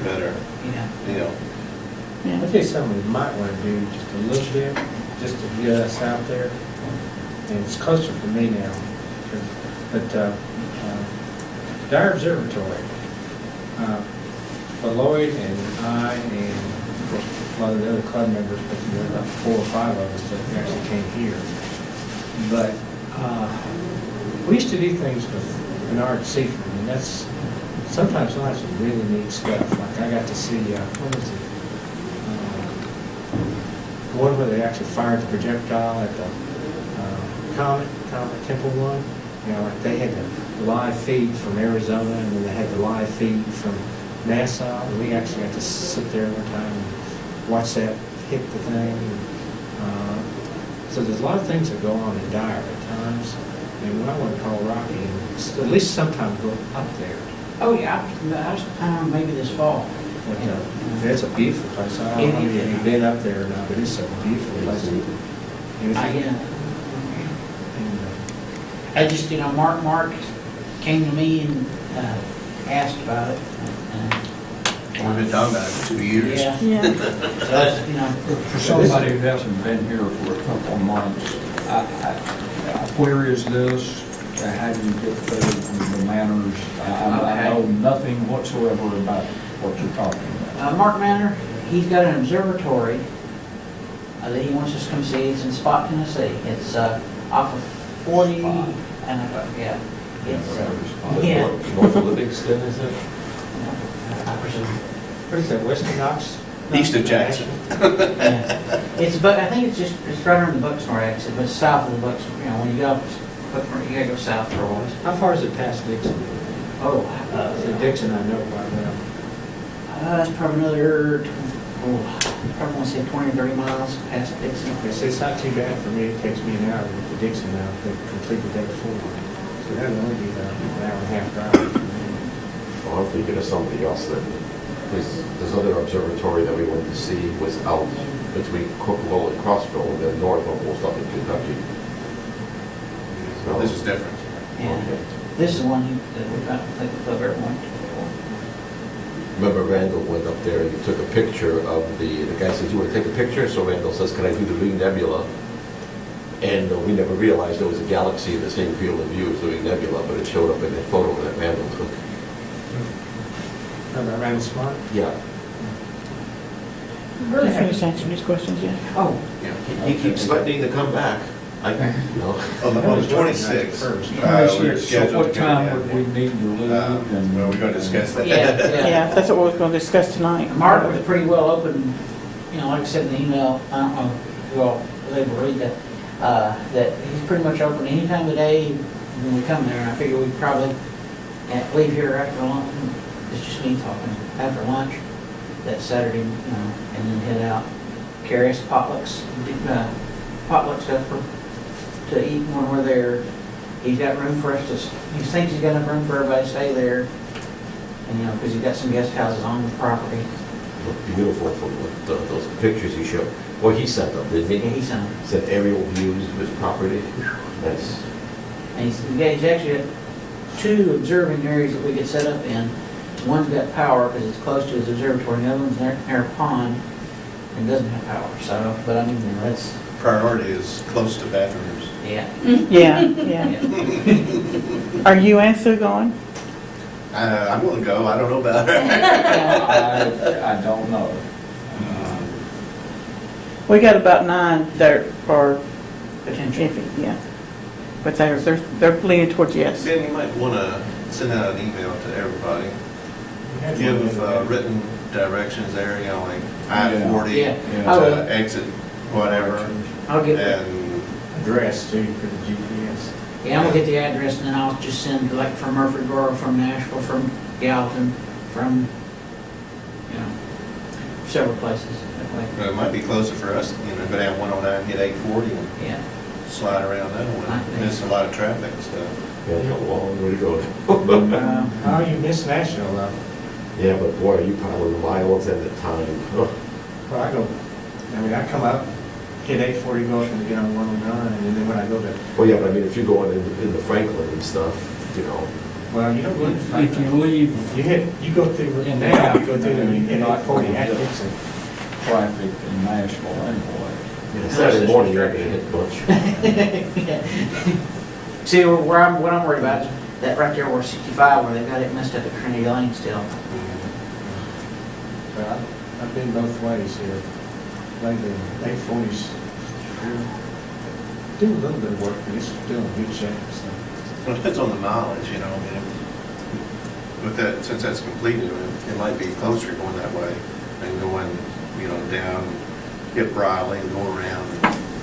better, Yeah. you know. I'll tell you something we might want to do just a little bit, just to get us out there. And it's closer for me now. But Dyer Observatory, Lloyd and I and of course a lot of the other club members, but there were about 4 or 5 of us that actually came here. But we used to do things with Bernard Seaford, and that's sometimes not some really neat stuff. Like I got to see, what was it? One where they actually fired the projectile at the Comet Temple one. You know, like they had the live feed from Arizona, and then they had the live feed from NASA, and we actually got to sit there one time and watch that hit the thing. So there's a lot of things that go on in Dyer at times, and we might want to call Rocky and at least sometime go up there. Oh, yeah, I was planning maybe this fall. But, it's a beautiful place. I don't know if you've been up there or not, but it's a beautiful place. And if you- Yeah. and, I just, Mark came to me and asked about it. We've been talking about it for 2 years. Yeah. Yeah. So that's, For somebody who hasn't been here for a couple of months, where is this? How do you get there, the manners? I know nothing whatsoever about what you're talking about. Mark Manor, he's got an observatory that he wants us to come see. It's in Spot, Tennessee. It's off of 40, Spot. and yeah. It's, Yeah. North of Livingston, is it? I presume. What is that, Western Knox? East of Jackson. Yeah. It's, but I think it's right around the Bucksnor exit, but it's south of the Bucksnor. When you go up, you gotta go south for a ways. How far is it past Dixon? Oh, So Dixon I know quite well. it's probably another, probably want to say 20 or 30 miles past Dixon. It's not too bad for me. It takes me an hour to get to Dixon now, to complete the day before. So that'd only be about an hour and a half drive. Well, I'm thinking of something else that, this other observatory that we went to see was out between Cookville and Crossville, and then north almost up in Kentucky. Well, this is different. Yeah. Okay. This is the one that we got, like the club ever went to before. Remember Randall went up there and he took a picture of the guy says, you want to take a picture? So Randall says, can I do the Ring Nebula? And we never realized there was a galaxy in the same field of view as the Ring Nebula, but it showed up in that photo that Randall took. Remember Randall Smart? Yeah. Really finish answering these questions yet? Oh, He keeps threatening to come back. On On the 26th. First. We're So scheduled what to go time down. would we need to leave? Well, we're going to discuss that. yeah. Yeah, that's what we're going to discuss tonight. Mark was pretty well open, like I said in the email, I don't know if you all was able to read that, that he's pretty much open any time of day when we come there. And I figure we'd probably leave here after lunch, it's just me talking, after lunch that Saturday, and then head out. Carry us potluck stuff to eat when we're there. He's got room for us to, he thinks he's got enough room for everybody to stay there. And, because he's got some guest houses on the property. Looked beautiful from those pictures he showed. Well, he sent them, didn't Yeah, he? he's on. Sent aerial views of his property. That's, And he's actually got 2 observing areas that we could set up in. One's got power because it's close to his observatory, and the other one's near a pond and doesn't have power. So, but I mean, that's, Priority is close to bathrooms. yeah. Yeah, yeah. Are you and Sue going? I'm going to go. I don't know about it. I don't know. We got about 9 there for Potential. iffy, yeah. But they're leaning towards yes. Ben, you might want to send out an email to everybody. Give written directions there, like I-40 Yeah. to exit whatever, I'll get, and Address too for the GPS. yeah, I'm gonna get the address and then I'll just send like from Murfreesboro, from Nashville, from Gallatin, from, several places. That way. it might be closer for us, go down 109, hit 840, and Yeah. slide around that one. Miss a lot of traffic and stuff. yeah, a long way to go. How you miss Nashville though? Yeah, but boy, you probably miles at a time. Well, I come up, hit 840, go up and get on 109, and then when I go to, Well, yeah, but I mean, if you're going into Franklin and stuff, Well, you don't believe If you leave you go through, in the now, you go through and you hit not 840 at Dixon. traffic in Nashville anyway. Saturday morning, you're gonna hit a bunch. See, what I'm worried about is that right there where 65, where they got it messed up at Trinity Lane still. Well, I've been both ways here. Lately, 840's do a little bit of work, but it's still in good shape, so. Well, it depends on the mileage, you know, I mean, with that, since that's completed, it might be closer going that way than going, you know, down, hit Briley and go around and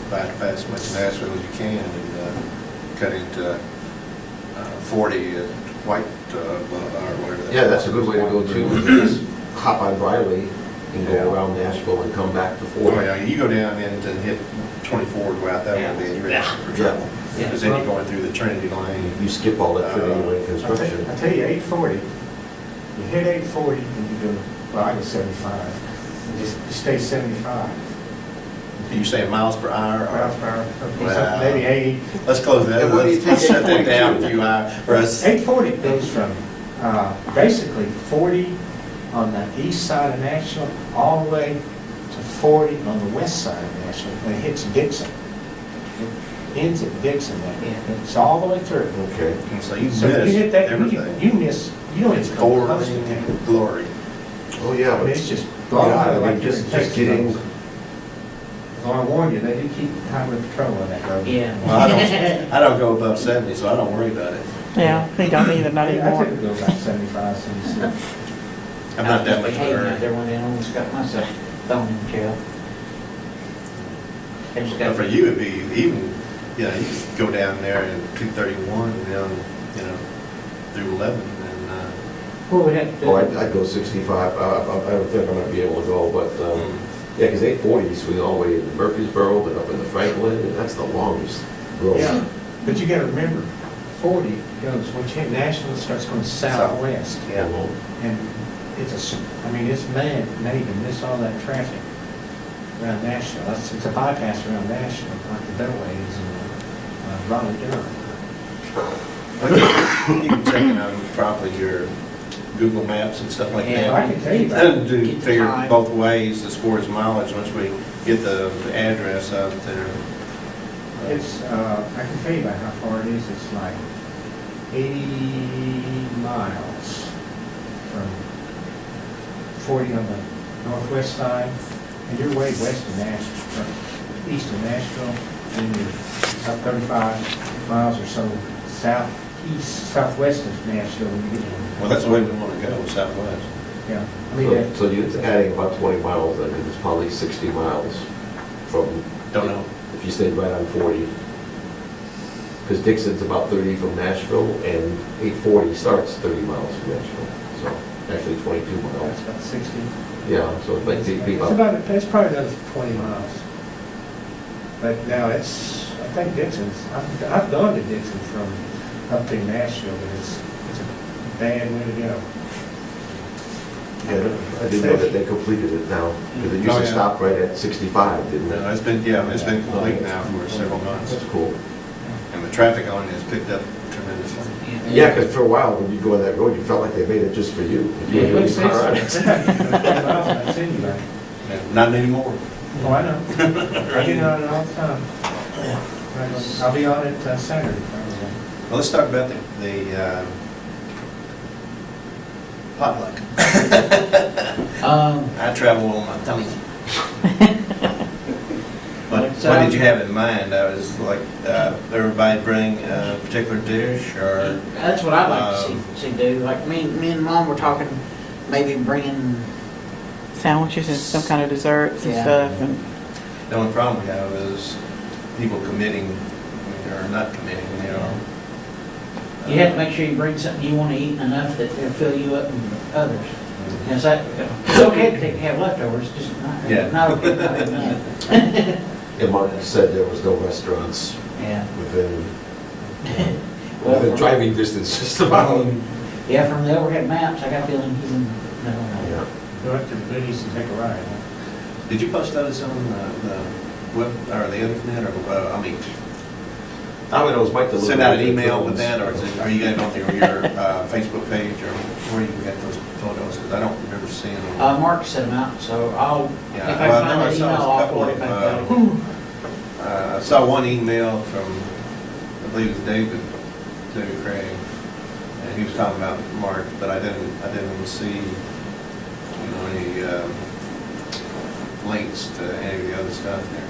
bypass as much Nashville as you can and cut into 40 at White, or whatever. Yeah, that's a good way to go too, is just hop on Briley and go around Nashville and come back to Oh, 40. yeah, you go down and hit 24, go out that way, then you're in for trouble. Yeah. Because then you're going through the Trinity Lane. You skip all that Trinity Lane I construction. tell you, 840, you hit 840 and you go, well, I go 75, and just stay 75. You saying miles per hour? Miles per hour, Wow. maybe 80. Let's close that, And what do you let's think shut that down 842? a few hours for us. 840 goes from basically 40 on the east side of Nashville all the way to 40 on the west side of Nashville when it hits Dixon. It ends at Dixon there. Yeah. It's all the way through. Okay. And so you So if you hit miss that, everything. you miss, you know, it's Glory, close to town. glory. Oh, yeah, I mean, but it's just. Yeah, I mean, just getting, Well, I warn you, they do keep highway patrol on that road. Yeah. Well, I don't go above 70, so I don't worry about it. Yeah, they don't either, not I anymore. typically go about 75, 76. I'm not that much Behaving out hurry. there one day, I almost got myself thrown in jail. I just But got. for you, it'd be even, you know, you just go down there in 231 and down, you know, through 11 and, Well, we had to. oh, I'd go 65. I don't think I'm gonna be able to go, but, yeah, because 840 is all the way into Murfreesboro and up into Franklin, and that's the longest road. Yeah, but you gotta remember, 40 goes, once you hit Nashville, it starts going southwest. yeah. And it's I mean, it's made to miss all that traffic around Nashville. It's a bypass around Nashville, like the Beltway is in Raleigh, Durham. You can check it out probably your Google Maps and stuff like Yeah, I that. can tell you about it. And do Get the figure time. both ways as far as mileage, once we get the address out there. It's, I can tell you about how far it is. It's like 80 miles from 40 on the northwest side, and you're way west of Nashville, or east of Nashville, and you're up 35 miles or so southwest of Nashville when you get there. Well, that's the way we want to go, southwest. Yeah, I mean, So you're adding about 20 miles, then, because it's probably 60 miles from, Don't know. if you stayed right on 40. Because Dixon's about 30 from Nashville, and 840 starts 30 miles from Nashville. So actually 22 that's miles. about 60. Yeah, so it's like, It's probably another 20 miles. But now I think Dixon's, I've gone to Dixon from up to Nashville, but it's a bad way to go. yeah, I didn't know that they completed it now, because it used Oh, to yeah. stop right at 65, didn't No, it? it's been complete now for several months. That's cool. And the traffic on it has picked up tremendously. Yeah, because for a while, when you go on that road, you felt like they made it just for you. If you Yeah, had Makes your car on sense. it. I've seen you there. Not anymore. Oh, I know. I get on it all the time. I'll be on it Saturday, probably. Well, let's talk about the potluck. I travel on my tummy. What did you have in mind? I was like, everybody bring a particular dish or? That's what I'd like to see do. Like me and Mom were talking, maybe bringing. Sandwiches and some kind of desserts and Yeah. stuff, and The only problem we have is people committing or not committing, you know. You have to make sure you bring something you want to eat enough that it'll fill you up and others. And it's okay to have leftovers, just Yeah. not okay to have enough. And Mark said there was no restaurants Yeah. within Well, within driving distance, just about. Yeah, from the overhead maps, I got a feeling he's in, no. Yeah. Go up to the Goodies and take a ride. Huh? Did you post those on the web or the internet or, All I know is Mike the send out an email with that, or is it, are you guys on your Facebook page, or where you can get those photos? Because I don't remember seeing them. Mark sent them out, so I'll, if Yeah, I well, I find know I that saw email, a I'll couple forward it of, back out. I saw one email from, I believe it was David Craig, and he was talking about Mark, but I didn't see, you know, any links to any of the other stuff there.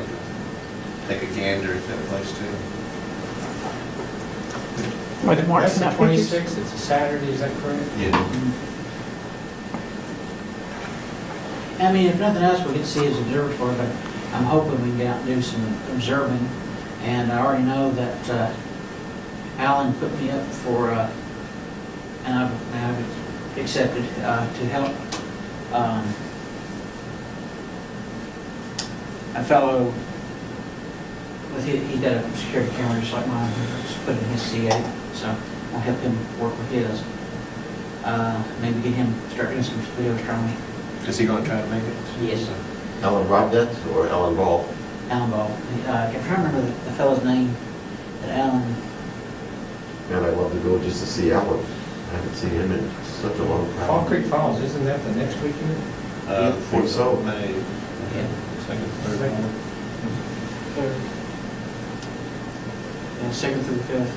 Like, take a gander at that place too. With Mark That's the sent out pictures? 26th, it's a Saturday, is that correct? Yeah. I mean, if nothing else, we get to see his observatory, but I'm hoping we can get out and do some observing. And I already know that Alan put me up for, and I've accepted, to help a fellow with he got a security camera just like mine, just put it in his C8, so I'll help him work with his. Maybe get him, start doing some video astronomy. Is he gonna try to make it? Yes. Alan Rodnett or Alan Ball? Alan Ball. I'm trying to remember the fellow's name that Alan, Man, I'd love to go just to see Alan. I haven't seen him in such a long time. Fall Creek Falls, isn't that the next weekend? I think so. May, yeah, second, third, fourth. yeah, 2nd through the 5th.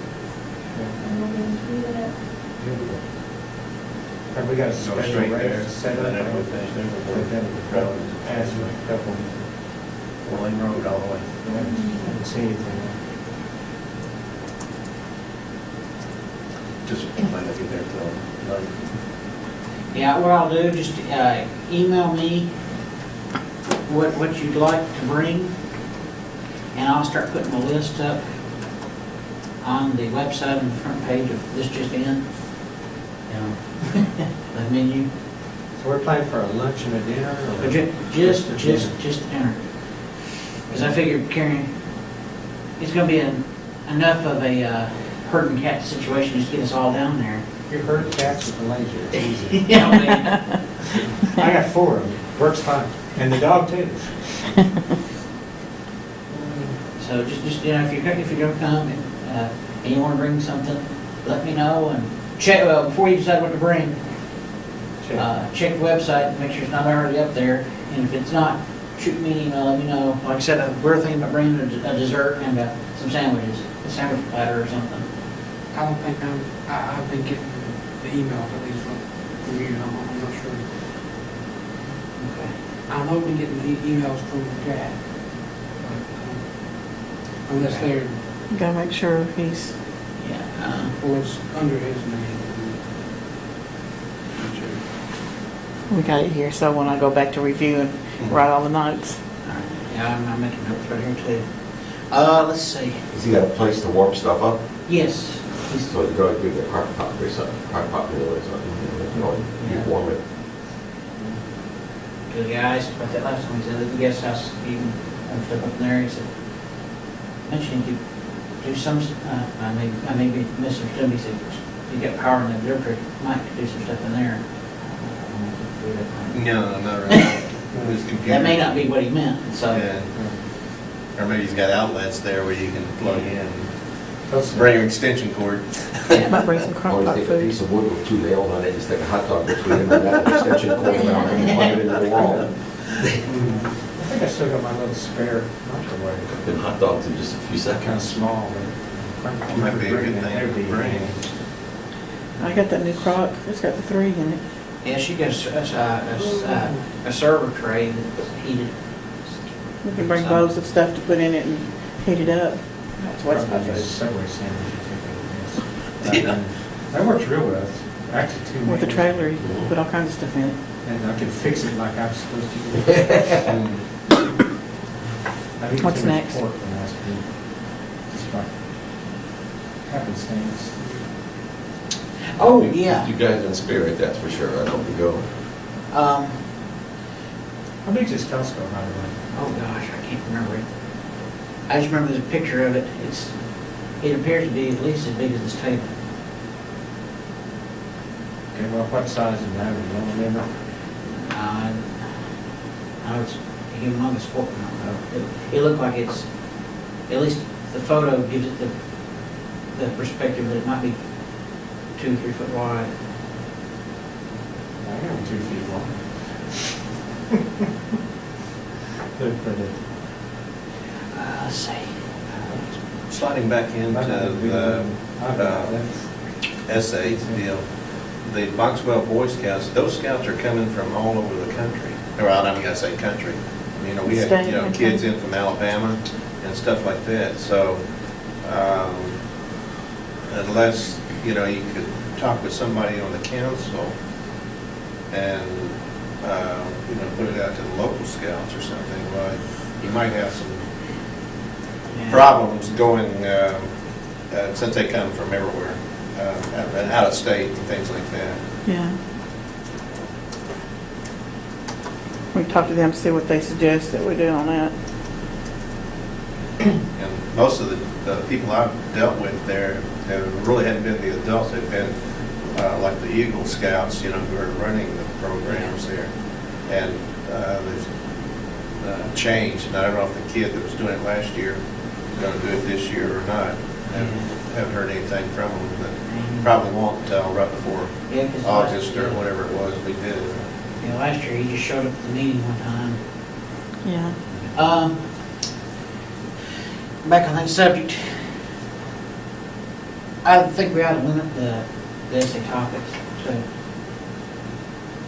Have we got a Go special straight there. rate set And up? then we'll finish there before We've got the crowd. asked a couple, Lane Road all the way. haven't seen anything. Just might not get there till 11. Yeah, what I'll do, just email me what you'd like to bring, and I'll start putting my list up on the website on the front page of This Just In. You know, the menu. So we're planning for a lunch and a dinner? or- But just dinner. Because I figured carrying, it's gonna be enough of a herding cat situation just to get us all down there. Your herd cats with the laser, it's easy. Yeah, man. I got 4 of them, works fine, and the dog too. So just you know, if you're gonna come and you wanna bring something, let me know and check, before you decide what to bring, check the website, make sure it's not already up there. And if it's not, shoot me an email, let me know. Like I said, we're thinking about bringing a dessert and some sandwiches, a sandwich platter or something. I don't think I've been getting the emails at least from you, I'm not sure. Okay. I know I've been getting the emails from Jack. Unless they're, Gotta make sure he's, Yeah, well, it's under his name. we got it here, so when I go back to review and write all the notes. all right. Yeah, I'm making notes right here too. Let's see. Has he got a place to warm stuff up? Yes. So you go do the crock pot or something, crock pot meal or something, you know, Yeah. you warm it. Because the guy asked about that last time, he said, the guest house, you can have stuff up in there, he said, mentioned you do some, I may be misunderstood, he said, you got power in the observatory, might do some stuff in there. No, not really. His computer. That may not be what he meant, so. Yeah. Or maybe he's got outlets there where you can plug in, Those- bring your extension cord. Might bring some Or crock you pot take a food. piece of wood with 2 nails on it, just stick a hot dog between them and that extension cord around and plug it into the wall. I think I still got my little spare microwave, Cooking hot dogs in just a few kind of seconds. small, but. Might be a good thing to bring. I got that new crock, it's got the 3 in it. Yeah, she got a server tray that's heated. We can bring bowls of stuff to put in it and heat it up. That's what's my Probably just food. Subway sandwich. Yeah. That works real well. It's actually 2 With the meals. trailer, you put all kinds of stuff in it. And I can fix it like I'm supposed to do. I've eaten What's too much next? pork the last week. Just like happenstance. Oh, You- yeah. You guys in spirit, that's for sure, I hope you go. How How big is Costco, by the way? oh gosh, I can't remember it. I just remember there's a picture of it. It appears to be at least as big as this table. Okay, well, what size is that? You don't remember? I was humongous fork, I don't know. It looked like it's at least the photo gives it the perspective that it might be 2 or 3 foot wide. I got 2 feet long. But Let's see. Sliding back into the essay deal, the Boxwell Boy Scouts, those scouts are coming from all over the country. Well, I mean, I say country. You know, we have, State, you know, okay. kids in from Alabama and stuff like that. So, unless, you know, you could talk with somebody on the council and, you know, put it out to the local scouts or something, well, you might have some Yeah. problems going, since they come from everywhere, out of state and things like that. Yeah. We can talk to them, see what they suggest that we do on that. And most of the people I've dealt with there have really hadn't been the adults, they've been like the Eagle Scouts, you know, who are running the programs there. And they've changed, and I don't know if the kid that was doing it last year is going to do it this year or not. Haven't heard anything from them, but probably won't until right before Yeah, 'cause August or whatever it was we did it. You know, last year he just showed up at the meeting one time. Yeah. Back on that subject, I think we ought to limit the essay topics, so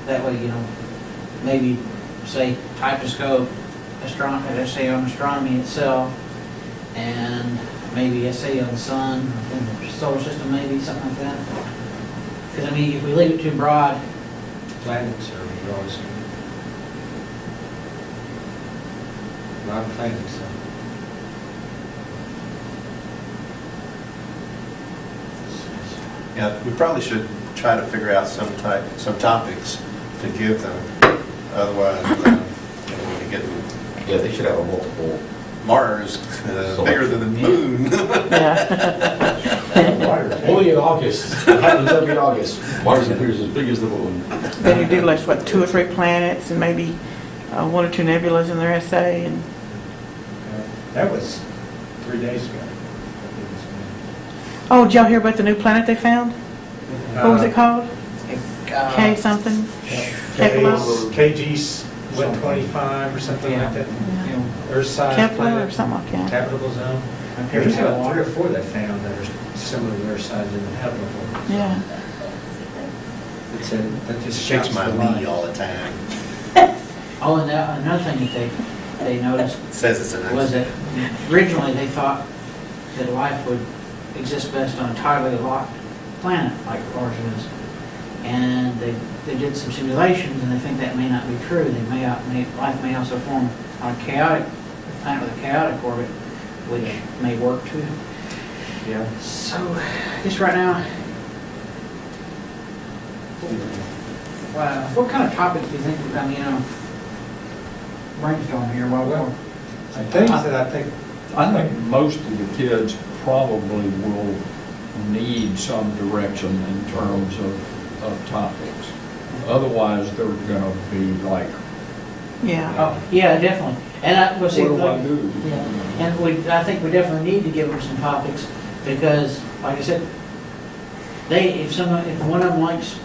that way, you know, maybe say typoscope, astronomy, essay on astronomy itself, and maybe essay on the sun, and the solar system, maybe, something like that. Because, I mean, if we leave it too broad, planets are drawing some. A lot of planets, so. Yeah, we probably should try to figure out some topics to give them. Otherwise, you know, we could get Yeah, they should have a multiple. Mars bigger than the moon. Yeah. Only in August. It happens every August. Mars appears as big as the moon. Then you do like, what, 2 or 3 planets and maybe 1 or 2 nebulas in their essay and, That was 3 days ago. oh, did y'all hear about the new planet they found? What was it called? K something? Kepler? KG's 125 or something like that. you know, Earth-sized Kepler planet. or something like that. Habitable zone. There's about 3 or 4 they found that are similar to Earth-sized in the habitable. Yeah. It's that just Shakes shocks my the knee mind. all the time. oh, and another thing that they noticed Says it's an was that originally they thought that life would exist best on a tidally locked planet like ours is. And they did some simulations and they think that may not be true. Life may also form on a chaotic planet with a chaotic orbit, which may work too. Yeah. So, I guess right now, what kind of topics do you think, I mean, you know, brainstorm here while we're... Things that I think, I think most of the kids probably will need some direction in terms of topics. Otherwise, they're gonna be like, Yeah. Oh, yeah, definitely. And I, well, what see, do I like, do? yeah, and I think we definitely need to give them some topics, because, like I said, if one of them likes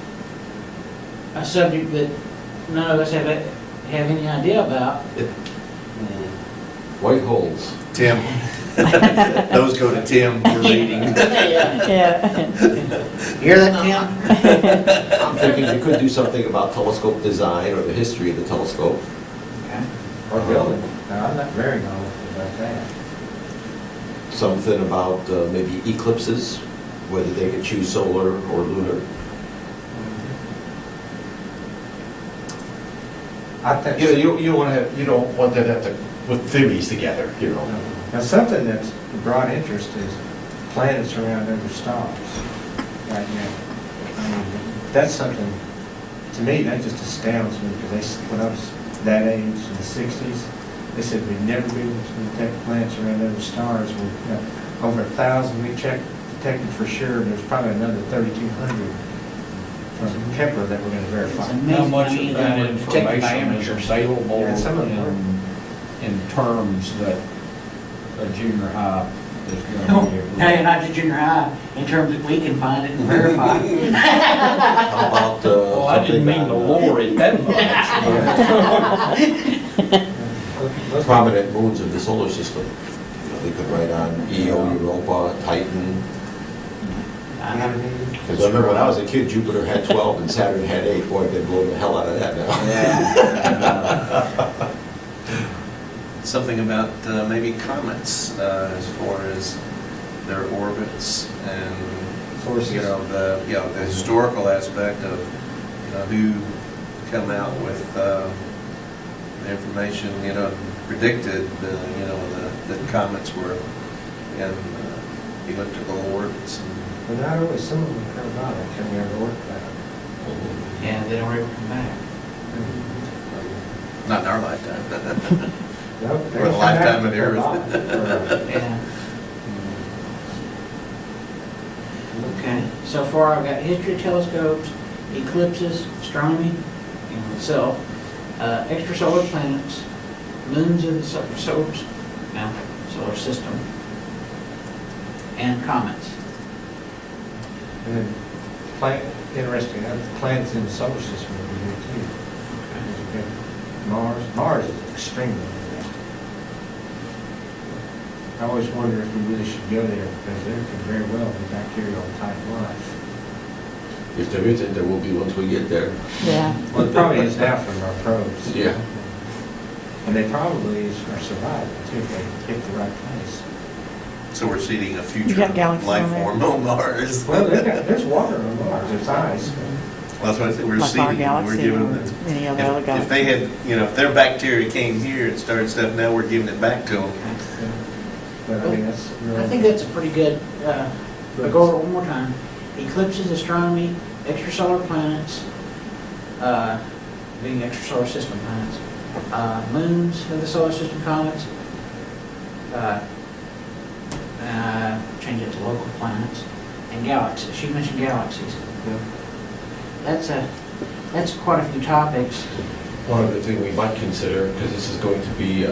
a subject that none of us have any idea about, White holes. Tim. Those go to Tim for reading. Yeah. hear that, Tim? I'm thinking you could do something about telescope design or the history of the telescope. Okay. or building. Now, I'm not very knowledgeable about that. Something about maybe eclipses, whether they could choose solar or lunar. I think. You know, you don't want to have, you don't want them to have to put theories together, you know. Now, something that's of broad interest is planets around other stars right now. I mean, that's something, to me, that just astounds me, because when I was that age in the 60s, they said we'd never be able to detect planets around other stars. Over 1,000 we detected for sure, and there's probably another 3,200 from Kepler that we're going to It's verify. amazing. How much I mean, of that they were detected by information is amateurs. available Yeah, some of them in terms that a junior high No, you're not to junior high in terms that we can find it and verify. How about, Well, I didn't mean to lower it that much. prominent moons of the solar system? You know, they could write on Io, Europa, Titan. Because I remember when I was a kid, Jupiter had 12 and Saturn had 8. Boy, they're blowing the hell out of that now. Something about maybe comets as far as their orbits and, you know, the historical aspect of, you know, who come out with the information, you know, predicted, you know, that comets were in elliptical orbits. But not only some of them come by, they come here to work back. Yeah, they don't ever come back. Not in our lifetime. Nope, they Or the come lifetime back of the Earth. for a lot. Yeah. Okay, so far I've got history of telescopes, eclipses, astronomy in itself, extrasolar planets, moons of the solar system, and comets. And then interesting, planets in the solar system would be here too. Okay. Mars is extremely interesting. I always wonder if we really should go there because there could very well be bacterial type life. If there isn't, there will be once we get there. Yeah. Well, it probably is now from our probes. Yeah. And they probably are surviving too if they hit the right place. So we're seeding a You future got galaxies life on there? form on Mars. Well, there's water on Mars, there's ice. Well, that's what I said, we're Like our seeding, we're galaxy giving or them. any of the other If they galaxies. had, you know, if their bacteria came here and started stuff, now we're giving it back to them. But I mean, that's really. I think that's a pretty good, I'll go over it one more time. Eclipses, astronomy, extrasolar planets, being extrasolar system planets, moons of the solar system comets, change it to local planets, and galaxies. She mentioned galaxies. That's quite a few topics. One other thing we might consider, because this is going to be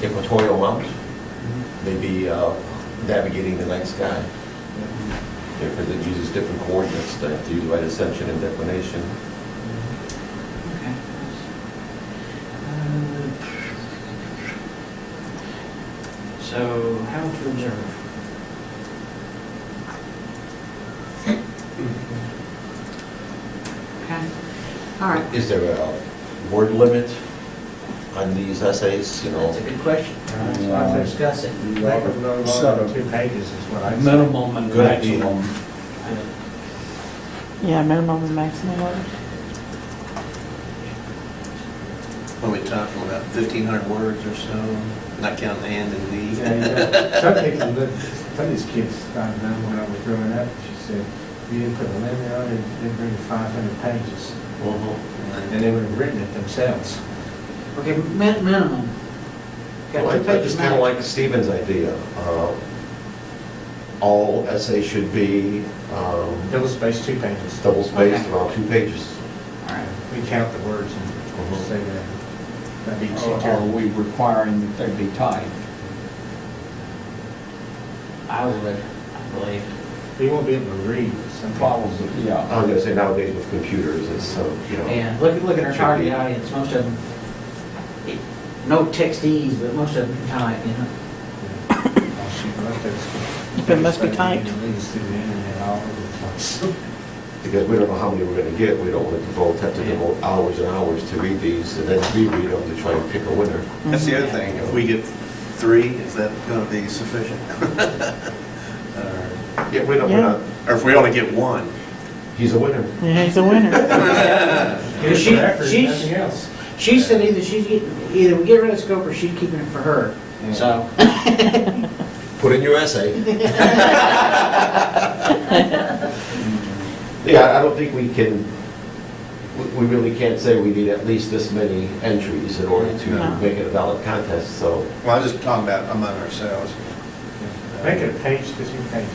equatorial mount, maybe navigating the night sky. Because it uses different coordinates, they have to use right ascension and declination. Okay. So, how to observe? Okay, all right. Is there a word limit on these essays, you know? That's a good question. That's why we'll discuss it. Make them no longer than 2 pages is what I say. Minimum and Good idea. maximum. Yeah, minimum and maximum level. What are we talking about, 1,500 words or so, not counting the and and the? Yeah, yeah. Some people, some of these kids, I remember when I was growing up, she said, you didn't put a limit on it, they'd bring 500 pages. And they would have written it themselves. Okay, minimum. Got Well, two I pages just kind of max. like Stephen's idea. All essays should be Double spaced 2 pages. double spaced, Okay. around 2 pages. All right. We count the words and say that. That'd be Or are we requiring that they be typed? I would, I believe. You won't be able to read some Probably, yeah. I was going to say nowadays with computers, it's, you know. And look at our Should target be. audience, most of them, no textees, but most of them can type, you know. But it must be typed. Leads through the internet all over the place. Because we don't know how many we're going to get, we don't want to have to devote hours and hours to read these and then reread them to try and pick a winner. That's the other thing, if we get 3, is that gonna be sufficient? Yeah, we're Yeah. not, Or if we only get 1? he's a winner. Yeah, he's a winner. Here's She- for effort, she's- nothing else. She said either we get rid of the scope or she's keeping it for her, so. Put in your essay. Yeah, I don't think we can, we really can't say we need at least this many entries in order to No. make it a valid contest, so. Well, I was just talking about among ourselves. Make it a page to 2 pages.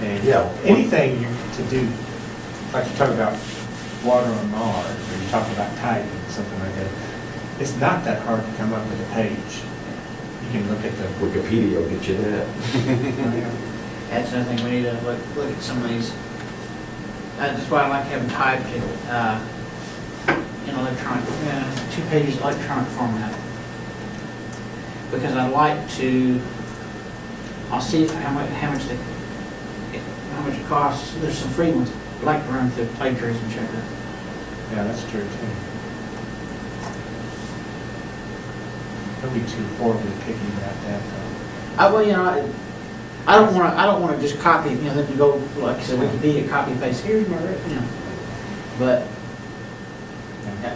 And Yeah. anything you to do, like you talk about water on Mars, or you talk about typing, something like that, it's not that hard to come up with a page. You can look at the, Wikipedia will get you that. That's another thing, we need to look at some of these. That's why I like having typed in electronic, 2 pages electronic format. Because I like to, I'll see if, how much it costs. There's some free ones. I like to run through plagiarism checker. yeah, that's true too. Don't be too horribly picky about that though. I don't want to just copy, then you go, like I said, Wikipedia, copy paste, here's my, but, I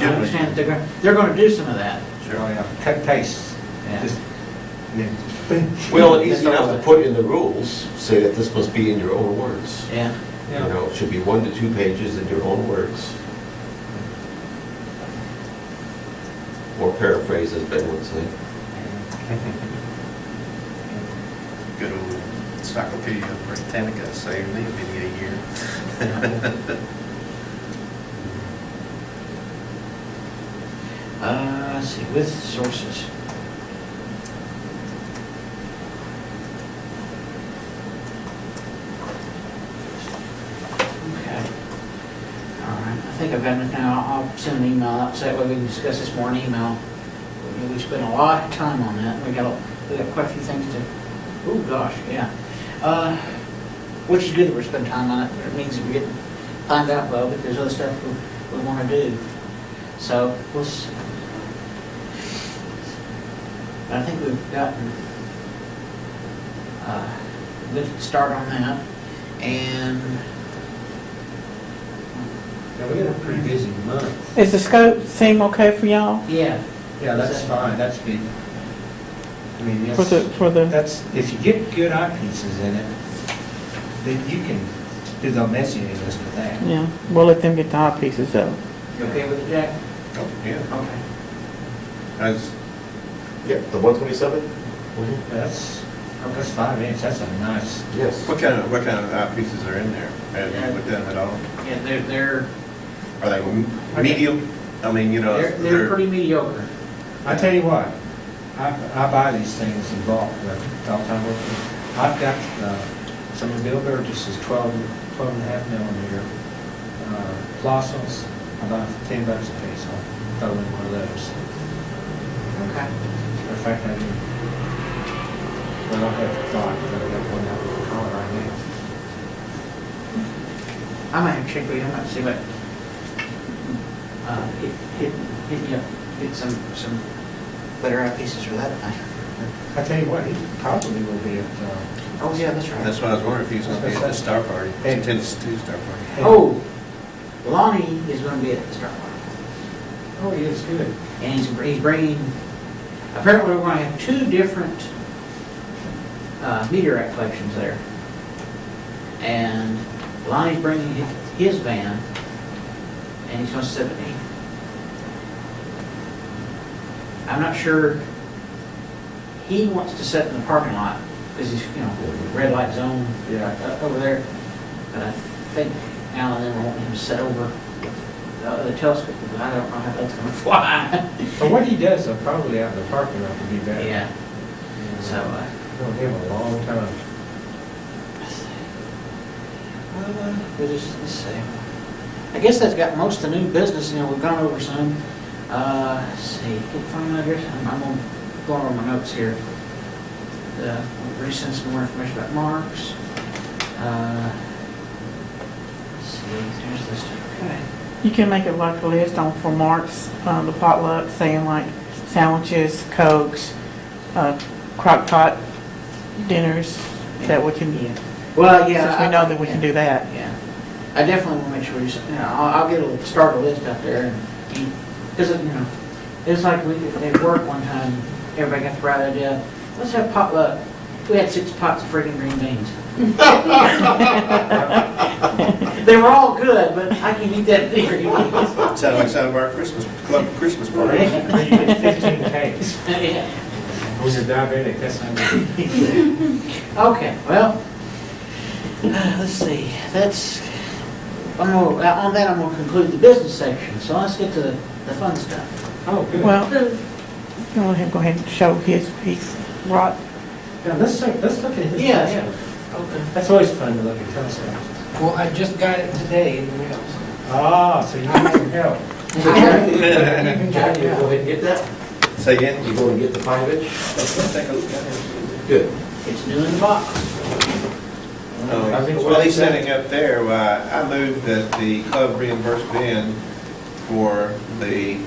understand that they're going to do some of that. Oh, yeah, cut paste. Yeah. Just, yeah. Well, it's easy enough to put in the rules, say that this must be in your own words. Yeah. You know, it should be 1 to 2 pages in your own words. Or paraphrase, as Ben would say. Good old Encyclopedia Britannica saved me many a year. Let's see, with sources. Okay. All right, I think I've got enough now. I'll send an email out, so that way we can discuss this more in email. We spent a lot of time on that. We got quite a few things to, oh gosh, yeah. Which is good that we're spending time on it. It means that we get find out well, but there's other stuff we want to do. So I think we've gotten a good start on that, and Yeah, we got a pretty busy month. Is the scope seem okay for y'all? yeah, Yeah, that's fine, that's big. I mean, For the, that's, if you get good eyepieces in it, then you can do the Messier list with that. yeah, we'll let them get the hot pieces though. you okay with it, Jack? Oh, yeah. Okay. As, Yeah, the 127? That's 5 inch, that's a nice, Yes. what kind of eyepieces are in there? Have you looked at them at all? Yeah, they're Are they medium? I mean, they're pretty mediocre. I tell you what, I buy these things in bulk, all the time working. I've got some of Bill Burgess's 12 and a half millimeter Plossos. I buy for $10 a piece. I'll throw in one of those. Okay. Matter of fact, I do. Well, I don't have the clock, but I got one out with the collar right now. I might have to check with you. I might see what hit me up, get some better eyepieces for that thing. I tell you what, he probably will be at, Oh yeah, that's right. That's what I was wondering if he was going to be at the Star Party, Hey. Tennessee Star Party. Oh, Lonnie is going to be at the Star Party. oh, he is good. And he's bringing, apparently we're going to have 2 different meteorite collections there. And Lonnie's bringing his van, and he's going to sit, I'm not sure, he wants to sit in the parking lot, because he's, red light zone over there. But I think Alan and them want him to sit over the telescope, but I don't know how that's going to fly. But what he does, though, probably out in the parking lot would be better. Yeah, so, It'll give him a long time. let's see. I guess that's got most of the new business, we've gone over some. Let's see, get phone address, I'm going over my notes here. Resend some more information about Marks. Let's see, there's this, okay. You can make it like a list for Mark's, the potluck, saying like sandwiches, cokes, crock pot dinners, that we can, Yeah. Well, yeah. since we know that we can do that. Yeah. I definitely want to make sure, I'll get start a list out there, and because, it's like we at work one time, everybody got the bright idea, let's have potluck. We had 6 pots of freaking green beans. They were all good, but I can eat that green beans. Sounded like some of our Christmas party. You get 15 cakes. Yeah. When you're diabetic, that's not good. Okay, well, let's see, on that I'm going to conclude the business section, so let's get to the fun stuff. Oh, good. Well, I'll let him go ahead and show his piece, Rod. Now, let's look at his. Yeah, telescope. Okay. That's always fun to look at telescopes. Well, I just got it today in the mail. Ah, so you need some help. Jack, you go ahead and get that? Say again? You go and get the 5-inch? Let's take a look at it. Good. It's new in the box. Well, he's sitting up there, I moved that the club reimburse Ben for the